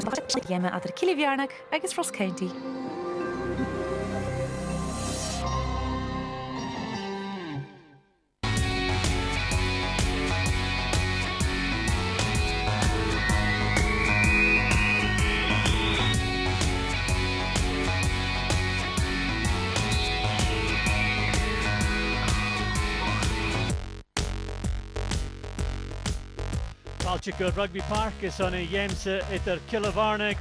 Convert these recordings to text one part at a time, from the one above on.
Dhéime ad Killie agus Ross County. Good Rugby Park is on a Yemsa idir Killie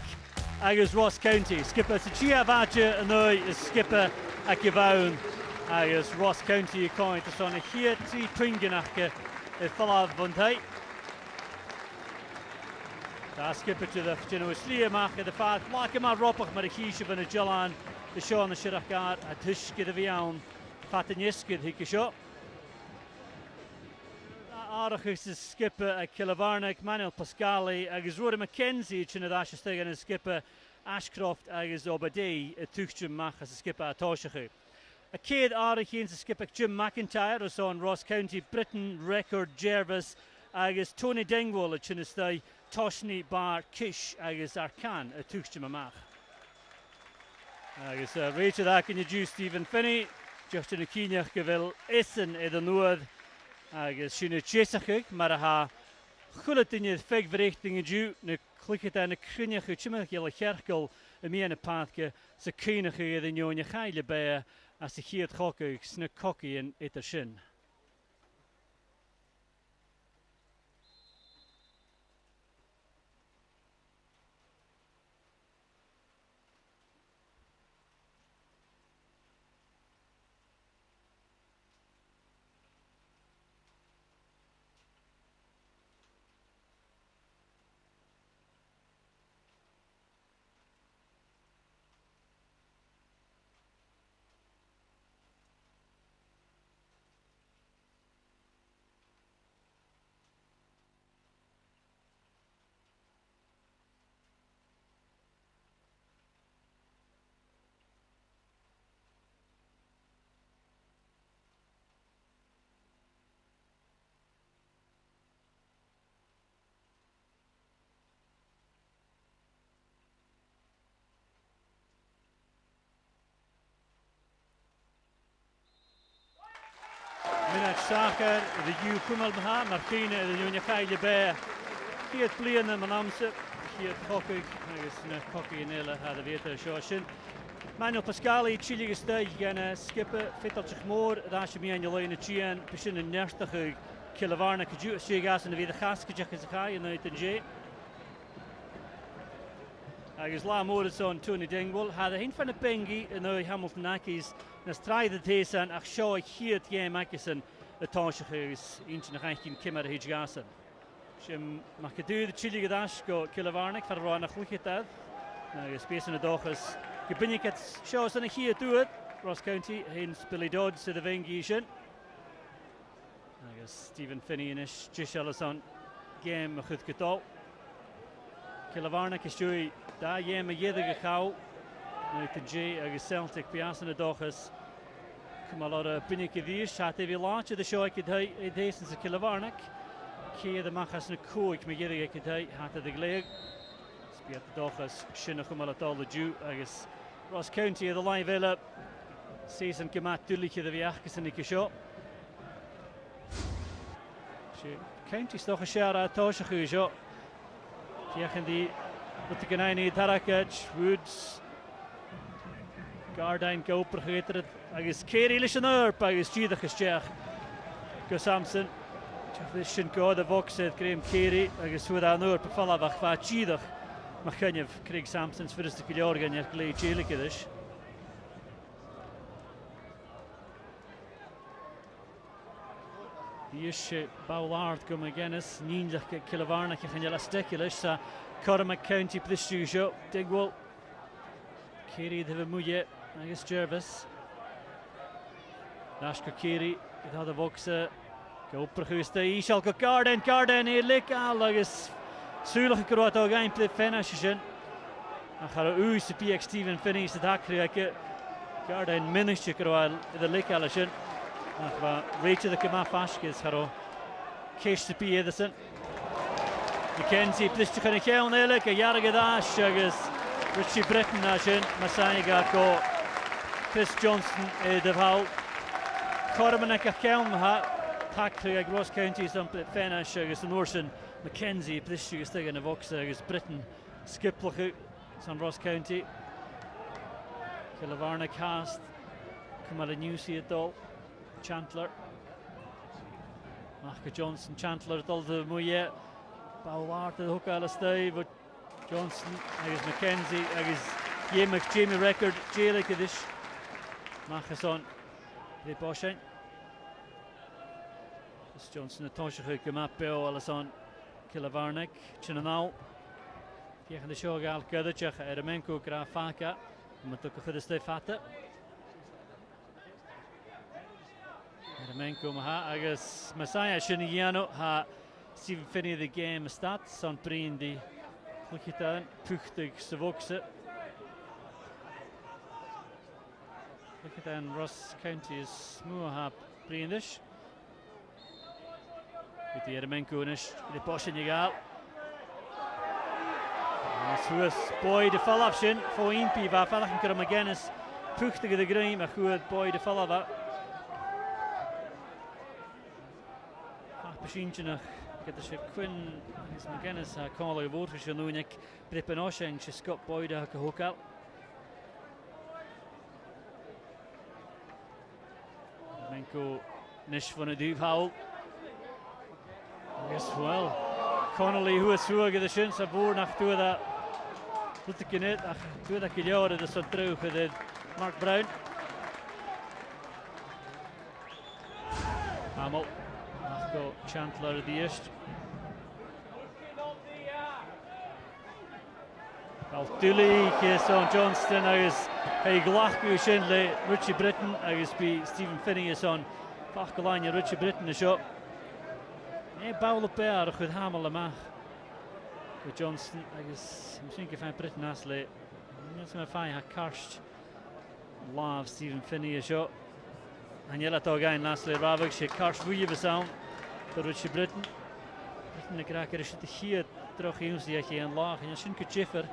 agus Ross County. Skipper sa Chia Vaja anoi is skipper a Givaun agus Ross County coin is on a here tri Twinganachke i Fala Vundhei. Da skipper to the Genoa Sliamach at the fat like ma Ropach mar a Kisha van a Jalan the Sean the Shirachgar a Tushke the Vian Fataniskid Hikisho. Arachus is skipper a Killie Pascali agus Rory McKenzie chin a Stegan is skipper Ashcroft agus Obadei a Tuchjum Mach as a skipper a Toshachu. A Cade Arachins a skipper Jim McIntyre was on Ross County Britain record Jervis agus Tony Dingwall a chin a stay Toshni Bar Kish agus Arcan a Tuchjum Mach. Agus Rachel Akin you Stephen Finney just in a Keenach Gavil Essen in the North. Agus sinna tsésachuig mar a ha chulatinne feigverrichting dú na cluiche na crunneach timach le cherkel a miana pathke sa cínacha iad in jóna chaile be a sa chiad chocaig sna cocaíon itar sin. Minach Sacher, the U Kumalmaha, Martina, the Junior Kaili Bear, Kiat Blian and Manamsa, Kiat Hockig, Agus Cocky Nella had a Vita Shoshin. Manuel Pascali, Chile Stay, Gana, Skipper, Fitalchik Moor, Rashimi and Yelena Chian, Pishin and Nerstachug, Killie Kaju, Shigas and the Vida Haskajak is a high and Nathan J. Agus La Morrison, Tony Dingwall, had a hint from the Bengi and the Hamilton Akis. Nas tried the Taysan, ach show here at game Akison, the Toshachus, inch and a hankin Kimmer Hijgasan. Shim Makadu, the Chili Gadash, go Killie for Rana Hukitad. Now, space in the Dochas. Gibinikat shows on a here to it. Ross County, hence Billy Dodds to the Vengishan. I guess Stephen Finney and Jish Ellison game Machutkato. Killie is doing da game a yedig cow. Nathan J. agus Celtic Piasan a Dochas. Come a lot of Binikadish, shot every launch of the show I could hide a distance of Killie. Key the Machas and Cook, Magiri could hide, hat of the Gleg. Spiat the Dochas, Shinakumalatol the Jew, agus Ross County of the Live Villa. Season Kamat Dulich of the Viachis and Nikisho. County stock a share at Toshachu. Kiachandi, but the Ganani, Tarakach, Woods. Gardine go pergeterd, agus Kerry Lishanur, agus Chidach Chech, go Samson. This go the Vox said Graham Kerry, agus Sudanur, Pafalavach, Chidach, Magennis, Craig Samson's first Killie and Glay Chilikidish. Yish Ballard go Magennis, Ninja Killie and Yella Steculish, Cormac County Plishu, Digwell. Kerry the Muirhead, I guess Jervis. Nashka Kerry, it had a Voxa. Go Perhusta, Ishal go Garden, a lick, I guess Sulach Grotto game play finish. And Hara Us, the PX Stephen Finney, the Dakriak, Garden Minish Groal, the lick Alison. Rachel the Kamafashkis, Haro, Kish the P. Edison. McKenzie plistach yn y cewn eilig, a Iarag Adash, agus Richie Britton a sin, Masaiga go Chris Johnston dyfhawl. Corman ac a cewn ha, taclu ag Ross County sy'n ffenas agus yn orsin McKenzie plistach ag ystag yn y fox agus Britton skiplach sy'n Ross County. Killie cast, cymar y Newsy y dol, Chantler. Mach Johnston, Chantler dol dy mwyau. Bawart y hwca al ystau, but Johnston agus McKenzie agus Iemach Jamie record Jailig ydys. Mach son, de boshain. Johnston y tosach y gymapio al son Killie Chinanaw. Fiech yn y sio gael gydych Eremenko gra faca. Mae'n dwch o chydystau ffata. Eremenko ma ha, agus Masaya sy'n i giano ha Stephen Finney the game start, son brin di chlychitan, pwchtig syfogsa. Chlychitan Ross County is smw ha brin dys. Gyda Eremenko yn ys, gyda bosyn i gael. Chwyd Boyd y ffalaf sy'n, fo un pi fa, ffalach yn gyda Magennis, pwchtig gyda grym a chwyd Boyd y ffalaf fa. Fach bysyn synach, gyda sy'n Quinn, ys Magennis a Connolly o fod, sy'n nhw'n ec bripen osiang, sy'n Scott Boyd a cyhwcal. Menko nish van y dŵf hawl. Yes, wel, Connolly hwy sŵa gyda sy'n, sa bwr nach dŵad a Lwyd gynnyd, ach dŵad ac i liawr ydy son drwch ydy Mark Brown. Hamill, ach go Chantler ydy ysg. Gael Killie, son Johnston agus hei glach yw sy'n le Richie Britton agus bi Stephen Finney son fach golain Richie Britton y sio. Bawl o bear o'ch with Hamill ymach. With Johnston, agus, I'm thinking if I'm Britton as le, I'm going to find a karst love Stephen Finney a shot. And yell at again last le Ravig, she karst vui of a sound, but Richie Britton. Britton the cracker is the here, droch ims die je aan laag, en je shouldn't get jiffer.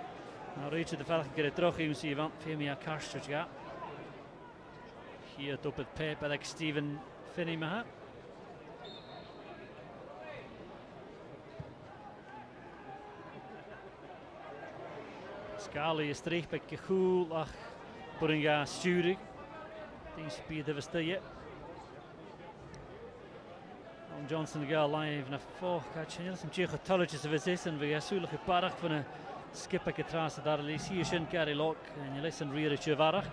Nou reach the velg get a droch ims die van, veel meer karst wat ja. Hier op het paper like Stephen Finney maha. Pascali is terug bij Gehoel, ach, Boringa sturig. Die speed of a stay. Johnston gaat live naar voren. Gaat je some cheer getolletjes of is en we gaan zuilig geparkt van een skipper getraast daar lees hier zijn carry lock en je leest een reertje warrig.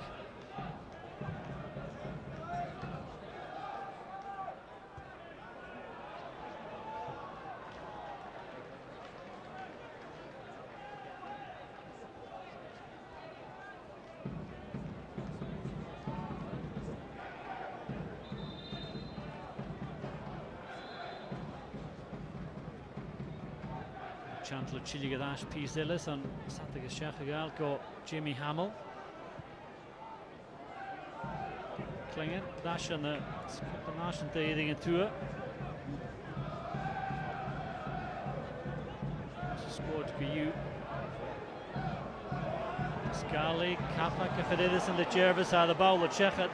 Chantler Chile Gadash Peace Ellis on Saturday Shachagal go Jimmy Hamill. Clingan dash on the national day in tour. Squad for you. Pascali, Kappa, Kafadidis and the Jervis are the bowl of Chechat.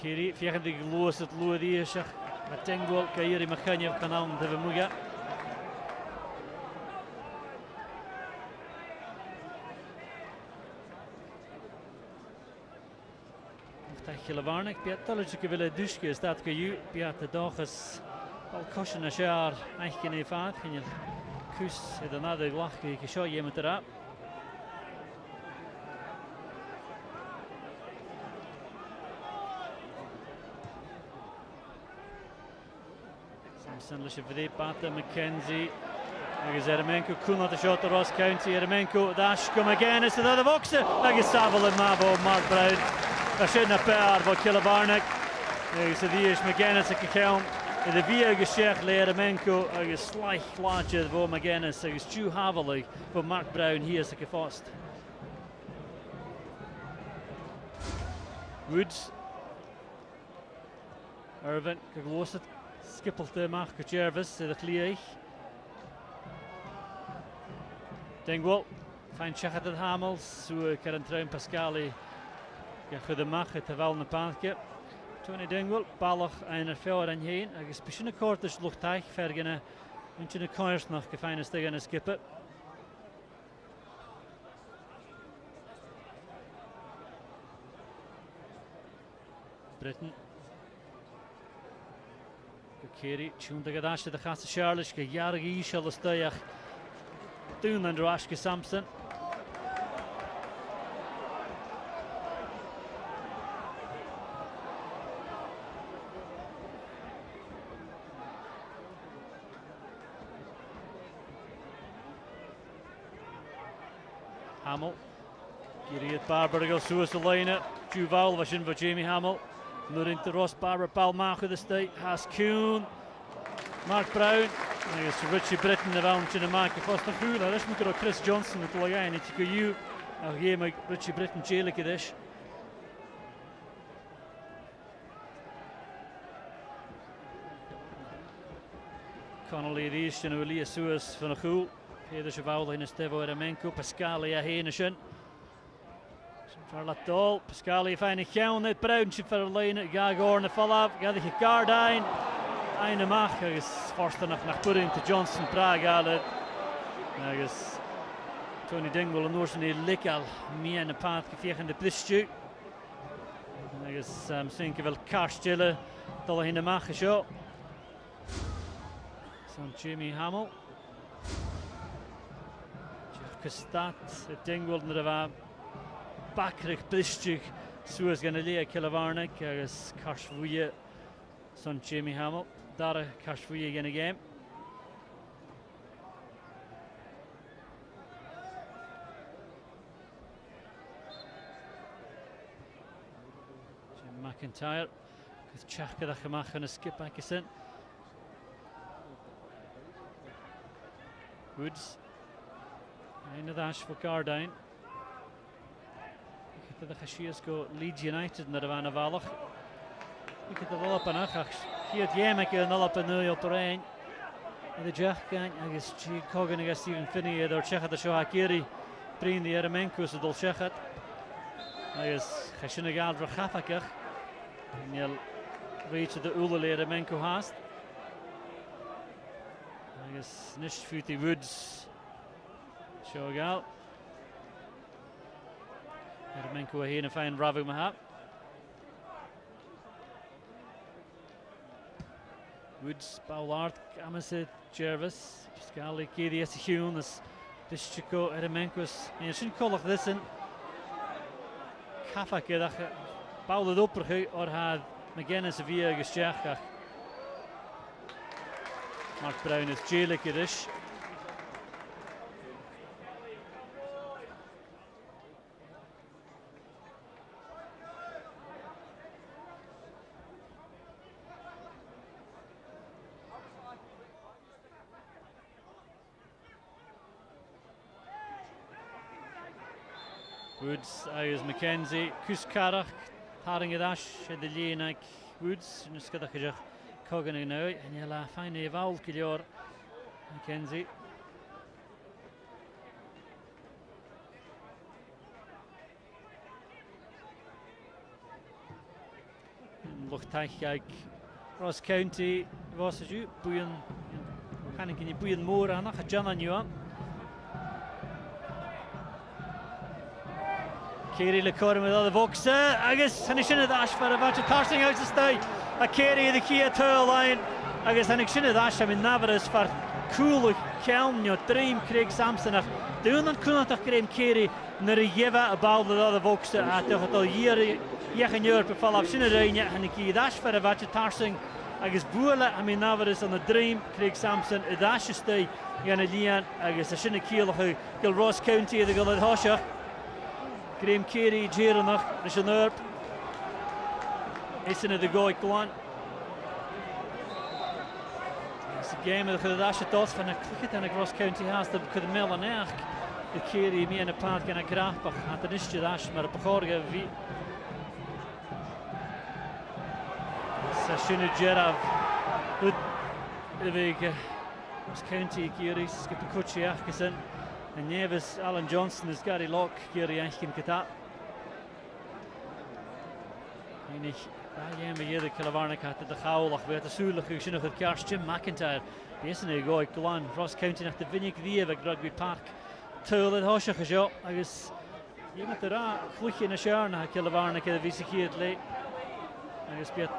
Kiri, if you can dig loose at Luadia Shach, a Dengwal, Kairi Makanya of Kanam, the Vemuga. Killie Biat Talletje Villa Duske is dat geju Biat de Doges al cushion a share eigenlijk in vaart en je kus het another glach je show je met erop. Samson lisje voor die patte McKenzie. Agus Eremenko kuna de shot Ross County Eremenko dash come again is the boxe agus Savel en Mabo Mark Brown. Daar zit een paar van Killie. Agus die is Magennis a cael in de via gezegd Eremenko agus slijk laatje voor Magennis agus Stu Havelig voor Mark Brown hier is a vast. Woods. Irvin geglost het Skippelt de Mark Jervis de Killie. Dingwall. Fine check at Hamill. So Karen Train Pascali. Ge de Mach het wel een paadje. Tony Dingwall. Ballach en veel en heen. Agus speciale kort is luchtig vergene. Eentje de koers nog gefijne stegen skippen. Britain. Killie, tune de gadash de gasten Charles, ge jarige Ishal stayach. Doen en Ashke Samson. Hamill. Killie het Barbour goes through the line. Juval was in voor Jamie Hamill. Nu in de Ross Barbour Paul Magen de stay. Has Kuhn. Mark Brown. En is Richie Britton de round in de maken vast nog goed. Dat is moet er Chris Johnston met Logan. Het je you. Nou geef me Richie Britton jailige dish. Connolly reached en Willie Suez van de goal. Peder Cheval in de stevo Eremenko. Pascali heen. Charlotte Dol, Pascali fijne gaan net bruintje voor de lijn. Ga gewoon val af, ga de kaardijn. Einde mag, is forster nog naar pudding te Johnston Praag halen. Is Tony Dingwall en Noorsen likal meer in de paard geveegd in de plistje. Is misschien wel karstille dat in de mag is zo. Zo'n Jimmy Hamill. Gestaat, Dingwall naar de waar. Bakrig plistje, zoals gaan de leer Killie is Karshvoje, son Jamie Hamill. Daar Karshvoje in de game. Jim McIntyre, het tjachke dat gemaakt en een skip in. Woods, einde dash voor Cardine. De Gashiers go Leeds United naar de Wannevallig. Ik heb het wel op en af. Hier het Eremenko en al op een nieuw terrein. En de Jack kan is Coggan en Steven Finney door Chechat de Shohakiri. Preen de Eremenko ze dol Chechat. Hij is Gashinegaal voor Gafakig. En je weet je de Ulele Eremenko haast. Hij is niet voor die Woods. Shohagaal. Eremenko heen een fijn ravu maha. Woods, Ballard, Amaset, Jervis, Pascali, Killie, Hume, dus Chico, Eremenko's. En je ziet kollig dit in. Kafake dat je bouwt het op or had Magennis via gestjaagd. Mark Brown is jailige dus. Woods, is McKenzie, Kuskarach, Haringadash, de Lienak, Woods, en Skadach gezegd, Coggan en nu, en je laat fijn eval Killie, McKenzie. Luchtig kijk, Ross County, was het u, boeien, kan ik in je boeien moor aan, nog John aan jou. Killie le corre met alle boxen. Agus han ik sinne dash voor een beetje tarsing uit de stij. Killie de kia line. Agus han ik sinne dash met Navarus voor coole kelm dream Craig Samson. Doen dan kunnen toch Craig Killie naar de jeva bal de alle boxen. Toch het al hier een jaar per val af sinne rijden. Han ik hier dash voor een beetje tarsing. Agus boele met Navarus aan de dream Craig Samson. De dash stij. Gaan het lian. Agus sinne Killie Gil Ross County de Gil Hosha. Graham Carey, Jerenach, Rishanurp. Is in de gooi kwan. Het is een game dat de asje tot van een cricket en een Ross County haast. Dat kunnen melden eigenlijk. De Carey mee in de paard kan een graafbach. Had een isje dash, maar op een gorge wie. Sashinu Jerav. Ivig Ross County Giri skip a Kuchi Achkison and Nevis Alan Johnston is Gary Lock Giri Achkin Kata. Einig Baiem Yeder Killavarnik at the Howlach with the Sulach who should have Kerst Jim McIntyre. Yes, and go Glan Ross County nach the Vinnig Vievig Rugby Park. Tull at Hoshach Jo. I guess you met the ra Fluchi in a Sharna Killavarnik at the Visikiat late. I guess bet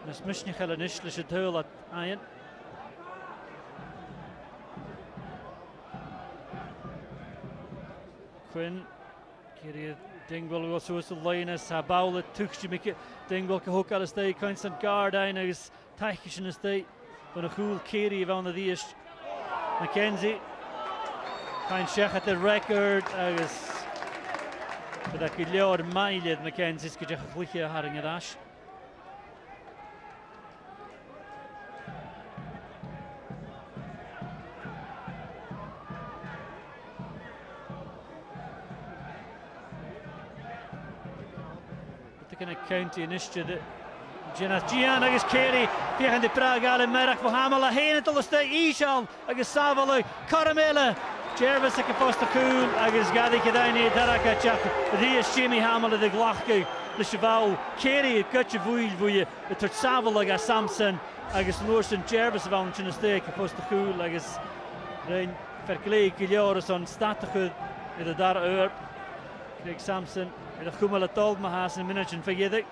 Miss Mishnichel and Ishlish at Tull at Iron. Quinn Kiri Dingwell was so the Linus Habowlet Tuchimik Dingwell Kahokal Estate Constant Guard Inas Taikishin Estate when a cool Kiri on the East McKenzie Kind Shech at the record I guess but that could lure Miled McKenzie's could you have Haring at Ash. Can a county initiative Gian agus Killie behind the Prague Allen Merrick for Hamill a Hain until the state Ishal agus Savalu Caramela Jervis like a foster cool agus Gadi Kadani Daraka Chak Rias Jimmy Hamill of the Glachku the Cheval Killie Gutcha Vuy the Touch Saval agus Samson agus Norson Jervis of Anchin Estate a foster cool agus Rain Verklee Kilioris on Statakud in the Dar Ur Craig Samson with a Hummel told Mahas in a minute and forget it.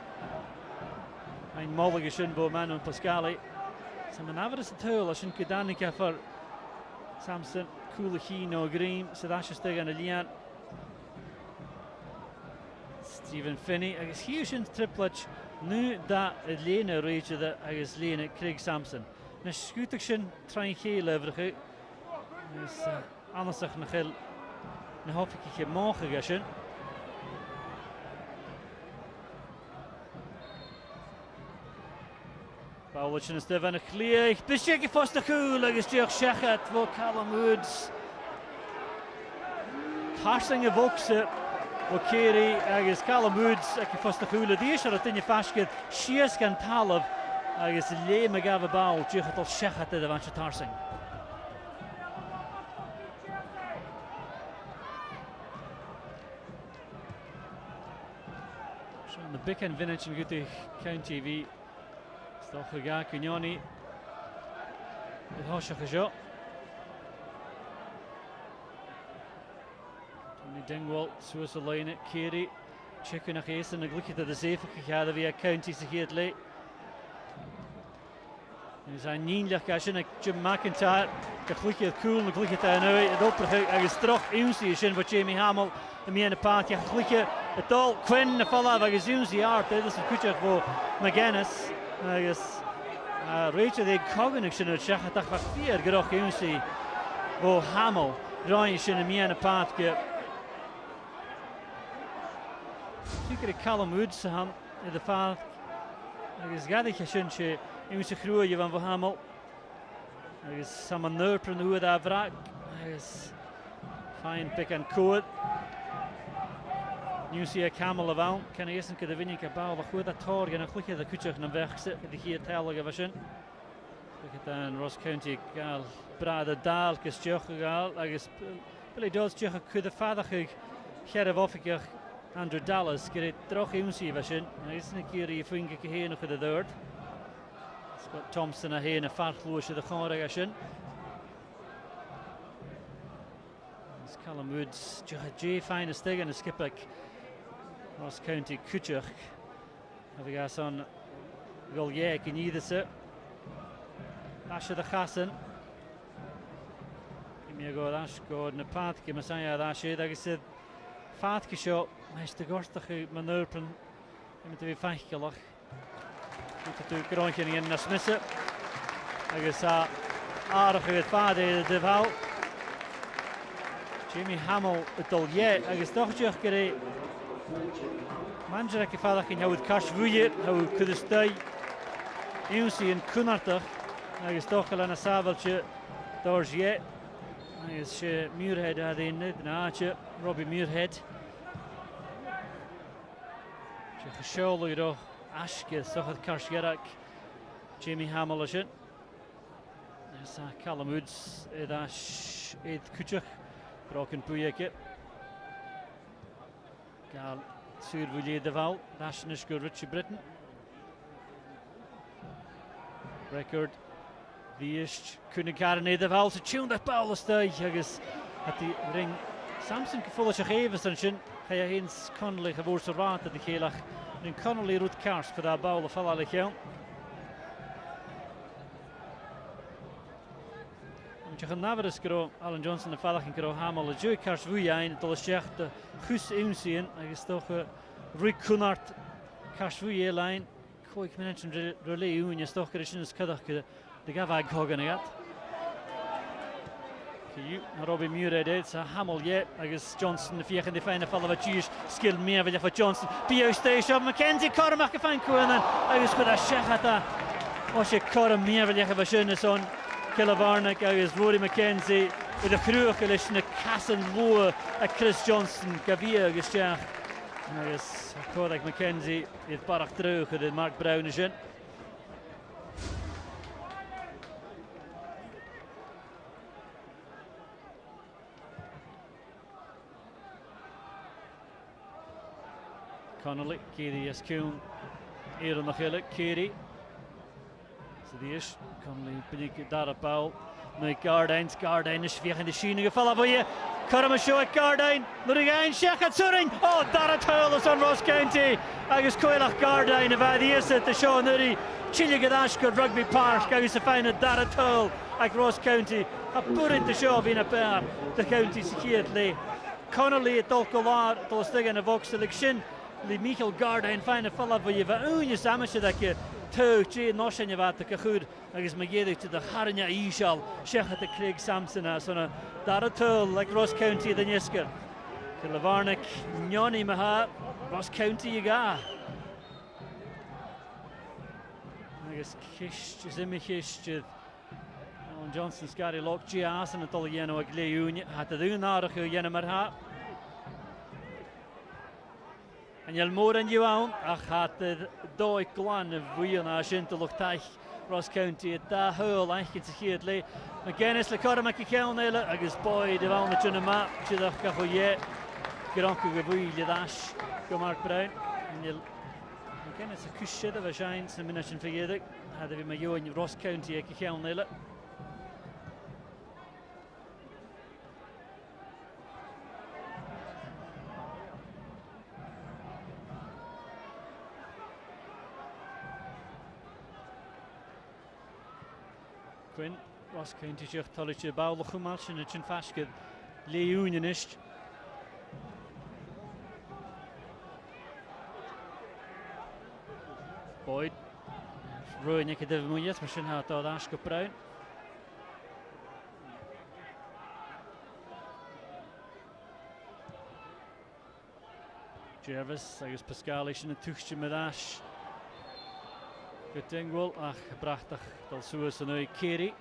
Ein Mollige Shinbo man and Pascali. Some Navaris at Hull, I shouldn't get Danica for Samson, Cooley no Green, Sadashasteg and Elian. Stephen Finney, I guess huge in triplet, knew that Lena reached that I guess Lena Craig Samson. Neskutukshin trying heel over the is Anasach Nachel, Nahofiki Mochagashin. Bowlichin is Devon a clear. Bishiki Foster Cool, I guess Dirk Shechat, for Callum Woods. Tarsing of Oakse, Okiri, I guess Callum Woods, I guess Foster Cool, the Isha at Dinya Fashkid, Shears can Talav, I guess Lay Magava Bowl, Dirkatal Shechat, the Vancha Tarsing. Showing the big and vintage in Guti County V. Stochega Cugnoni with Hoshakajo. Tony Dingwall, Suasa Line, Kiri, Chicken Ace, and a glick at the safe of via County Security. There's a Ninja Cashin, Jim McIntyre, the glick of cool, and the glick at the Annoy, and Opera, I guess Stroch, Unsi, Shin, but Jamie Hamill, the me and the party, glick at all, Quinn, the follow, I guess Unsi art, this is Kuchak for Magennis. I guess Rachel the cognition of Shachatach Fear Groch Unsi Bo Hamill Ryan Shin and Miana Pathke. Secret Callum Woods in the path. I guess Gadika Shinche Unsi Crew Van Hamill. I guess someone Nurpren who would have rack. I guess fine pick and code. Nu zie ik Hamill ervan. Kan eerst een keer de winning kabouw. Wat goed dat torgen en goed de kutje naar weg zit. Die hier tellen was in. Ik het aan Ross County gal brade daal kes tjoch gal. Agus Billy Dodds tjoch kude vader gerre woffiker Andrew Dallas. Gereed droog imsie was in. En is een keer je vinke heen nog de deur. Scott Thompson heen een vaartloosje de gaan was in. Callum Woods tjoch J fine stig en skip ik. Ross County Kuchach. Have we got on Golyek in either set. Asha the Hassan. Give me a go Ash go in the path. Give Messiah Asha. Like I said, Fatke shot. Nice to Gorstach Manurpen. Him to be Fachkelach. Goed to Gronchen in the Smith. I guess aardig with Fade de Val. Jamie Hamill het al jij. I guess toch terug gereden. Manjera gevallig in hoe het cash vuur, hoe kunnen stij. Eunsi en Kunnartig. Hij is toch al aan een sabeltje door je. Hij is Muirhead had in het naadje. Robbie Muirhead. Je gescholen door Ashke, toch het cash gerak. Jamie Hamill is in. Callum Woods Edash Ed Kuchach Broken Puyeke Gal Sur Villiers de Val Dashnish go Richie Britain Record Viest Kunnen Karen de Val to tune that ball stage agus at the ring Samson gevolle zich even sin ga je eens Connolly gewoorst raad at the Killie in Connolly roet kaars voor dat bal of alle geel. Je gaat naveres gro Alan Johnston de Falach in gro Hamill de Joe kaars vujain tot zegt de Gus Imsien is toch Rick Cunard kaars vujain koik mensen relay un is toch is kadach de gavag hogan Robbie Muirhead sa Hamill agus Johnston de fiach in de fine fall of a cheese skilled me over for Johnston bio station McKenzie Cormac gefan Clingan agus with a shachata o she Corm me over for schönes on Killie agus Rory McKenzie with a cruach in a Castle Moore a Chris Johnston Gavia agus jach agus Kodak McKenzie it barach droog de Mark Brown is in Connolly, Killie is Kuhn, hier on the Killie, Killie. So die is, Connolly, Benique, daar bal. Nu Gardijn is weer in de schiene gevallen voor je. Karma show Gardijn, nog een Shechat Suring. Oh, daar het huil is on Ross County. Agus Coilach Gardijn, en waar die is het, de show nu. Chillig Ashcroft Rugby Park, agus de fijne daar het huil. Ag Ross County, a put de show in a pair. De county secured lee. Connolly, het Dolcolar, het was tegen de Vox selection. Lee Michael Gardijn fijne vallen voor je. Van je samen dat je teug, twee noschen je wat te goed. Agus Magennis to the Harnya Ishal, Shechat the Craig Samson as on a Daratul like Ross County the Nisker. Kilvarnick, Nyoni Maha, Ross County you ga. Agus Kish, Jimmy Kish, Johnston Scary Lock, Gias and a Toliano a Gleun, had to do Narach Yenamarha. And you'll more than you own, had the Doi Glan of Wiana Shintaluk Ross County at that hole, I can see it late. McGennis, the Cormac McKenzie, agus boy, the one that's on the map, Chidach Gahoye, Geronko Gabuy, Lidash, go Mark Brown, and you'll McGennis a cushion of a shine, some minutes and forget it. Had to be my yo in Ross County, Killie. Quinn, Ross County Jech Tollage Baul Chumarch and a Chin Fashkid Lee Unionist. Boyd Roy Nick de Muirhead, Machine had that Ashcroft Brown. Jervis, I guess Pascali in a tuchtje met Ash. Good thing wel, prachtig dat zo is nu Killie,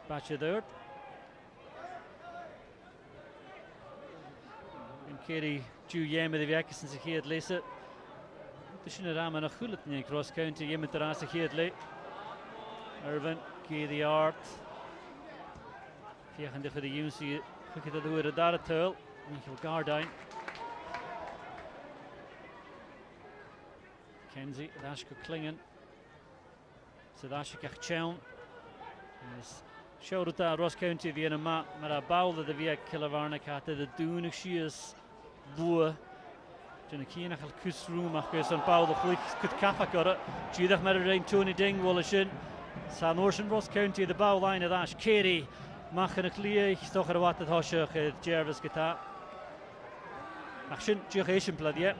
patje door. En Killie, jij met de werkers en zich hier het lezen. Het is een raam en een goed in Cross County, jij met de raad zich hier het lezen. Irvin, Killie Art. Vijgen voor de jongens die goed dat horen daar het huil. Michael Gardijn. McKenzie, Ashcroft Clingan. So that's a Chown. Showed that Ross County the in maar a bouw de via Killie had de doen sheers boer. John Keenach al kusroom achus en bouw de flick could kappa got it. Judach met a rain Tony Dingwall shin. San Ocean Ross County the bow line of Ash Killie. Machen a clear toch er wat het hosje Jervis geta. Action Juration blood yet.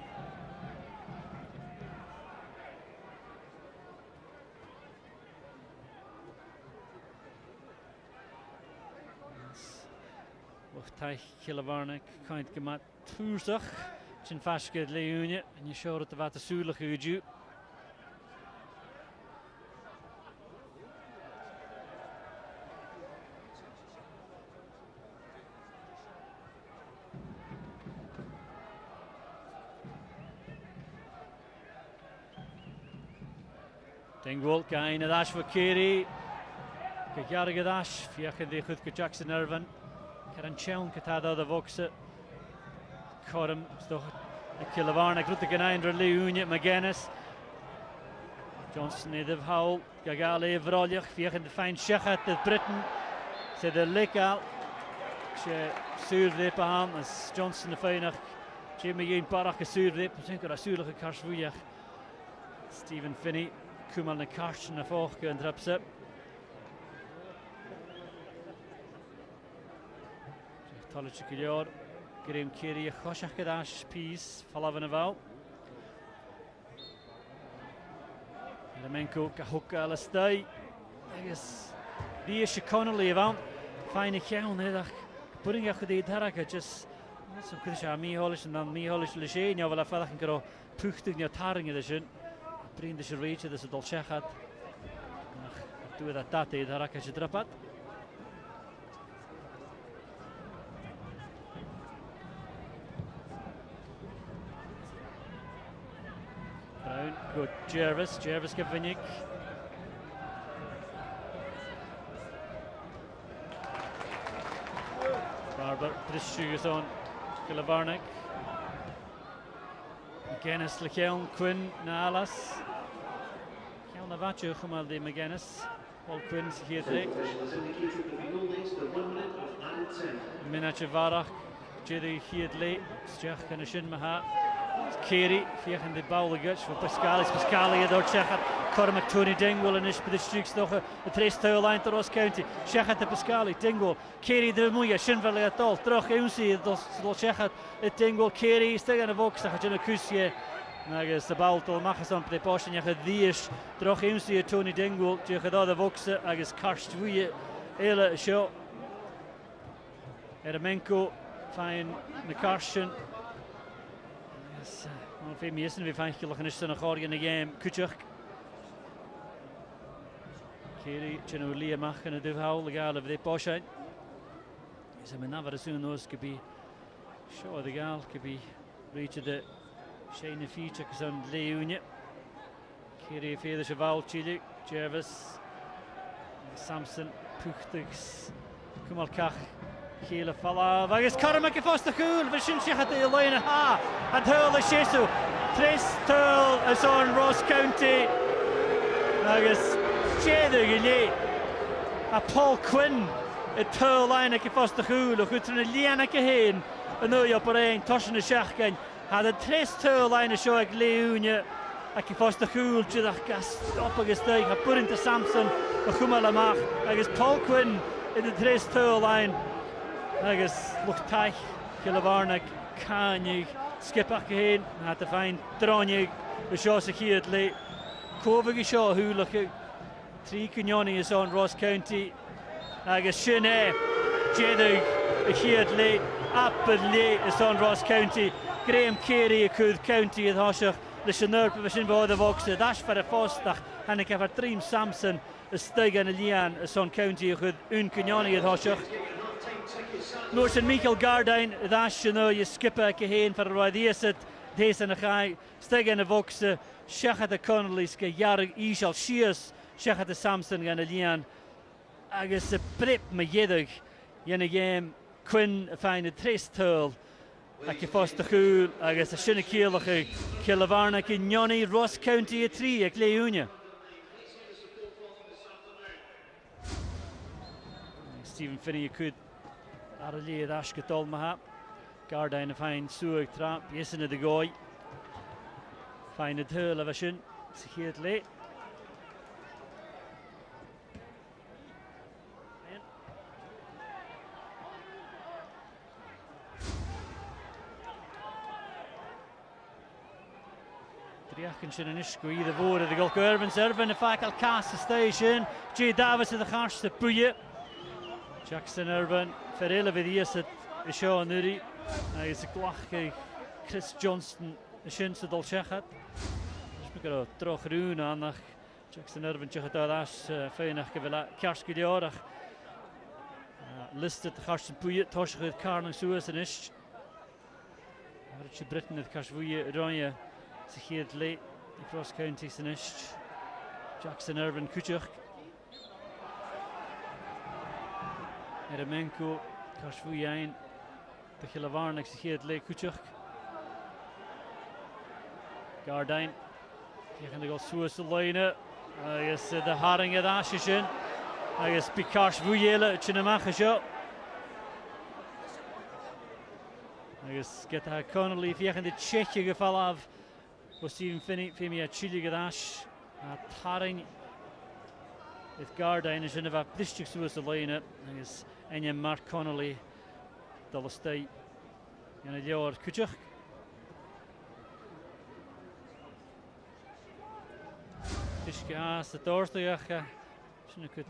Taich Killie kind gemat toerzag. Chin Fashkid Leeunie en je showt het wat de zuurlijk uju. Dingwall gain of Ash for Killie. Garagadash, Fiachan de Chudka Jackson Irvin, Karan Chown Katada the Voxa, Corum, Stoch, Killavarna, Gruta Ganandra, Leunia, Magennis, Johnston, Ediv Howell, Gagale, Vroljach, Fiachan de Fine Shechat, the Britain, said the Lekal, Survip Ham, as Johnston the Feinach, Jimmy Yin Barak, a Survip, I think, or a Surlach, a Karshvuyach, Stephen Finney, Kumal na Karsh, and a Forka, and Trapsep. College Killie, Graham Killie, Choshach Gadash, Peace, Falavan Aval. Eremenko, Kahuka, Alastay. I guess, Bish Connolly about fine count, putting a good Taraka just some Krisha, me Holish and then me Holish Lishane, you will have Falak and go puchting your tarring edition. Bring the Shirich, this is Dolchachat. Do that Tate, Taraka should drop at. Good, Jervis Gavinnik. Barbour, British on Killavarnik. Magennis, Lekeln, Quinn, Nalas. Keln Navacho, Humal de Magennis. Paul Quinn's here today. Minacha Varach, Jedi Hiedley, Stjach Kanashin Maha. Kerry, Fiachan de Bowligach for Pascali, Ador Chechat, Cormac Tony Dingwall, and Ish, but the Streaks noch a 3 line to Ross County. Chechat de Pascali, Dingwall, Kerry de Muya, Shinverley at all, Droch Unsi, Dol Chechat, Dingwall, Kerry, Stegan of Vox, Hajana Kusia, Nagas, the Balto, Machason, the Posh, and Yahadish, Droch Unsi, Tony Dingwall, Jahada Vox, Agus Karst, Wuya, Ela, Shaw, Eremenko, fine, McCarshin. Well, if we we find Killie a Gorgon again, Kuchuk. Kerry, Chino Lia Mach and a Duval, the gal of the Poshine. Is a never soon those could be sure the gal could be reached the shiny feature because on Leonia. Kerry, Feather Cheval, Chile, Jervis, Samson, Puchtix, Kumalkach. Killie Fala, Vagus Cormac Foster Cool, Vishin Shechat the Elena Ha, and Hurl the Shesu, Tris Turl is on Ross County. Vagus Jeder Gilly, a Paul Quinn, a Turl Line Foster Cool, who to Liana Cahin, and no Yoparin, Toshin the Shachkin, had a Tris Turl Line a show at Leonia, a Foster Cool, Jidaka, stop against Dyke, a put into Samson, a Humalamach, I guess Paul Quinn in the Tris Turl Line. Agus look tight, Killavarnik, Kanyig, skip back ahead, had to find Dronig, the shots here at late. Kovig Shaw, who look at 3 Connolly is on Ross County. Agus Shine, Jedig, here at late, Appledley is on Ross County. Graham Carey, Could County at Hoshach, the Shanur, Provision Board of Oxford, Dash for a Fostach, and a cover Dream Samson, the Stegan and Lian is on County with Connolly at Hoshach. Noors en Michael Gardijn, dash je nou je skippen heen voor wat is deze en ga stegen de Voxe, Shechat de Connolly, Jarig Ishal Shears, Shechat de Samson en de Lian, agus de prep me jedig, jene game Quinn fijne tristul, ak je vast de goel, agus de schöne keelige, Killavarnik in Johnny Ross County a 3, ek Leonia. Stephen Finney could. Arlie Ashcroft Maha, Gardine fine Suag Trap, yes in the goy. Fine at Hurl of a shin, here at late. Driachen and Ishko either vote of the Gulk Irvin Irvin, the Facal Cast the station, J. Davis of the Harsh the Puya. Jackson Irvin, Ferrella with the Yes at Shaw Nuri, is a Glach Chris Johnston, the Shins of Dolchachat. Just got a Droch on Jackson Irvin, Chachadash, Feinach, Karski de Orach. Listed Harsh Puyet, Tosh with Carn and Suez and Ish. Richard Britain at Kashvuya, Ronya, Sahid late, across county Sinish. Jackson Irvin Kuchuk. Eremenko, Kashvuyain, the Killavarnik, the Head Lake Kuchuk. Gardain, taking the goal through Splaine. I guess the Haring at Ashishin. I guess Bikash Vuyela, Chinamachasho. I guess get the Connolly, if you can the Czech you fall of was Stephen Finney, Femi Chili Gadash, Haring with Gardain is in a Plishtik through Splaine. I guess Enya Mark Connolly, Dolostay, and a Yor Kuchuk. Tishka the Thursday, shouldn't could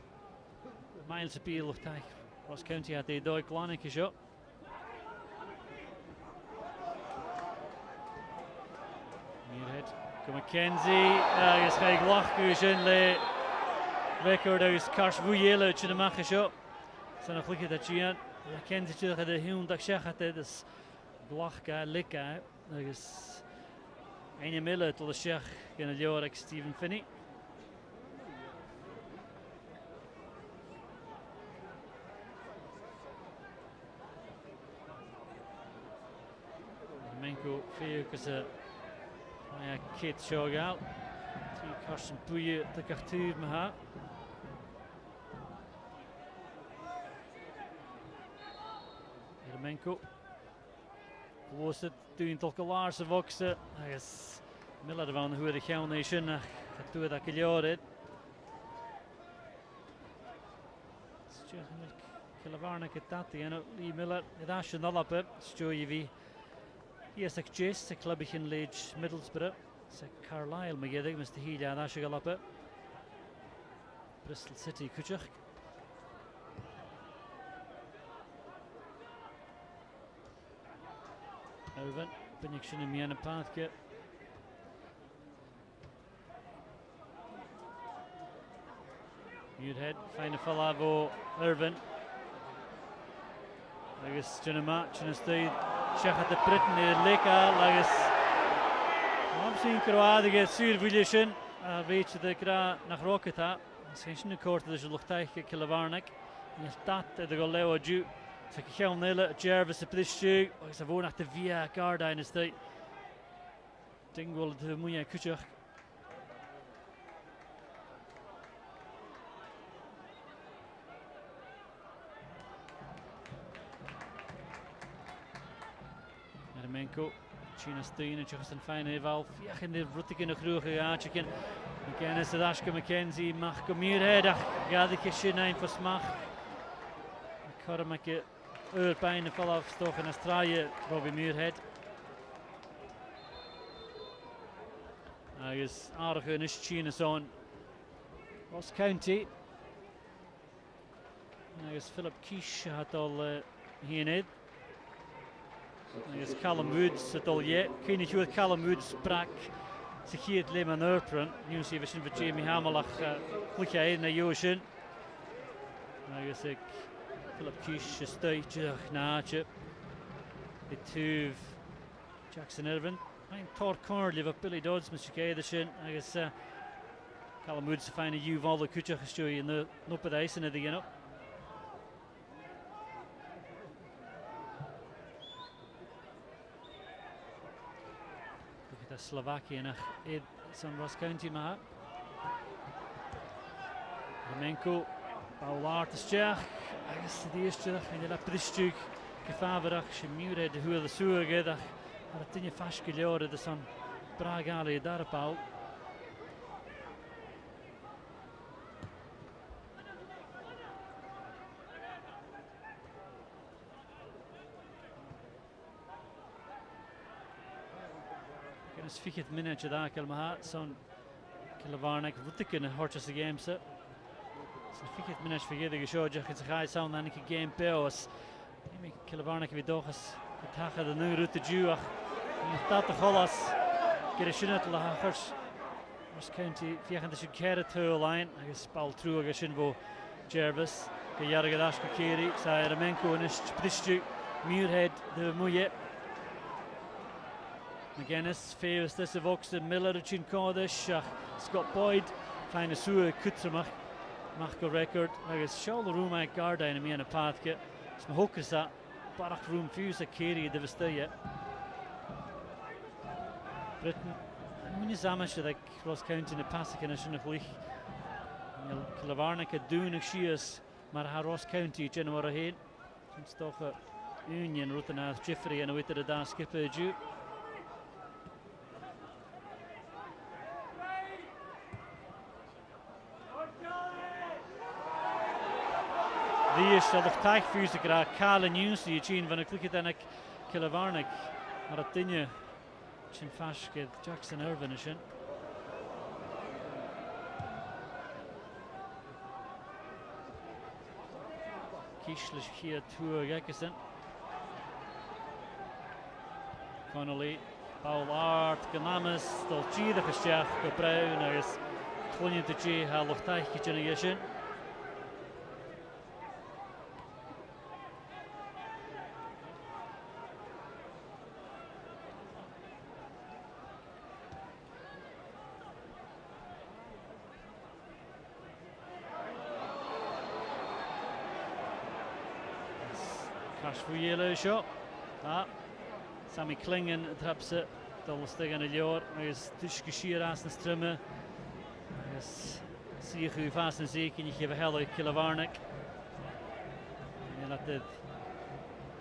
miles appeal of time. Ross County had the Doi Clonic shot. Muirhead, McKenzie, yes, Haig Lochkusen, le record is Kars Vuyela to the Macha shot. So, I look at that Gian, McKenzie to the Hund Dakshachat, this Blochka, Lika, I guess Anya Miller to the Shech in a York Stephen Finney. Eremenko Feo because a kid showed out. Two Carson Bouye the Cartu Maha. Eremenko was it doing Tolkalaars of Oxer. I guess Miller van who the Cow Nation gaat doen dat Killie. Killavarnik at that the Lee Miller it Ashton Alba Stu Yivi. Yes, like Jace, the club in Leeds, Middlesbrough, it's a Carlisle, Magennis, Mr. Healy, and Ashcroft, Bristol City, Kuchuk. Irvin, Beniction and Miana Pathke. Muirhead, final Falavo, Irvin. I guess Jenna match in a state. Shechat de Britain in Leka, Lagus. Obviously, Croatia, Survillishin, weet je de Gra nach Roketa. Misschien een kort dus luchttuig Killavarnik. En dat de Goleo Ju. Ze gaan Nille, Jervis de Plishju. Ze wonen naar de Via Garda in de stad. Dingwol de Muya Kuchuk. Eremenko, China Steen en Johnston fijn eval. Ja, in de ruttig in de groege gaatje. Magennis de Ashcroft McKenzie mag Muirhead. Ja, de kistje een voor smag. Ik hoor hem een uurpijn vanaf toch in Australië. Robbie Muirhead. Hij is aardig in is China zo'n Ross County. Hij is Philip Kish had al hierin. Is Callum Woods het al je. Kun je goed Callum Woods sprak. Ze hier het leven aan Urpren. Nu zie je voor Jamie Hamill. Goed jij naar Joosjen. Is ik Philip Kish stuitje naatje. De tuv Jackson Irvin. Een Tor Corley van Billy Dodds met Chicago. Is Callum Woods fijne Juval de Kutje gestuurd in de noppen de ijs in de eno. Slovakia nach San Ross County maar. Eremenko, Paul Artistjach, I guess the eerste en de la Pristuk, gefaverach, Muirhead de hoe de soege dag, maar het tinje vast geleden de San Pragali daar Paul. Is 40 minuten daar kelma zo'n Killavarnik wat kunnen hortjes de game set. Zo'n 40 minuten vergeten geshoord je het gaat zo'n dan een game peos. Ik Killavarnik weer toch eens het hagen de nu route juach. En dat de golas gereschenet lagers. Ross County via de Chicago tool line. Hij is Paul True geshinvo Jervis. Gejarige dash Killie, zei Eremenko en is Pristu Muirhead de moeie. Magennis, Fair's this of Oxford, Miller, Chin Cordish, Scott Boyd, fine a sewer Kutsamach, Mach go record agus seol room ag garda in a mian a pathke. Sma hokas a barach room fuse a Killie de Vestaya. Britain Muni Zamish ag Ross County na Pascali na sinna chlich. Kilvarnick a dúnach sias mar ha Ross County genwar a hén. Stoch a Union rutan a Jeffrey and a witter a da skipper a dú. Því is al taich fuse gra Carla Newsy Jean van a clicket and a Kilvarnick ar a dinne chin fashkid Jackson Irvin a sin. Kishlish here to Yakison. Connolly, Paul Art, Ganamas, Dolci the Kashach, the Brown, as Clingan to G, Halochtaichi generation. Cash for yellow shot. Sammy Clingan traps it. Double stick on a lure. As Tushkashir as the strimmer. As see who fast and see can you give a hello Kilvarnick. And at the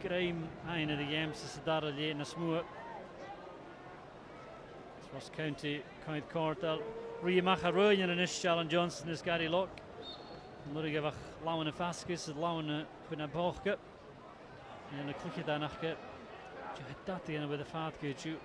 Graham ein of the Yams is the Dara late in a smooth. Ross County kind Cortal. Riamacha Royan and Ishal and Johnston is Gary Lock. Muirhead lawan a Fascus and lawan a Quina Bochka. And a clicky danachke. Jahadati and with a fat good shoot.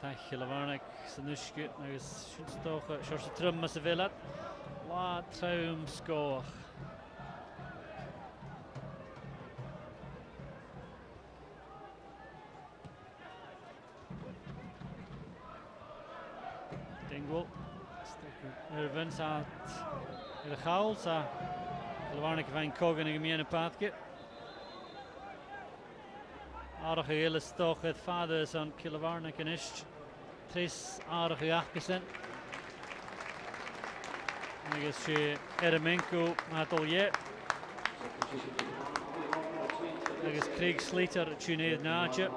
After Kilvarnick, Sanushke, agus Shunstocha, Shorsa Trum Masavillat, La Traum Score. Dingwall, Irvin at the Howl, so Kilvarnick van Cogan and Mian Pathke. Aardige hele stoch het vaders aan Kilvarnick en Ish. Tris aardige achtersen. En ik is Eremenko had al je. Ik is Craig Slater tuneerd naadje.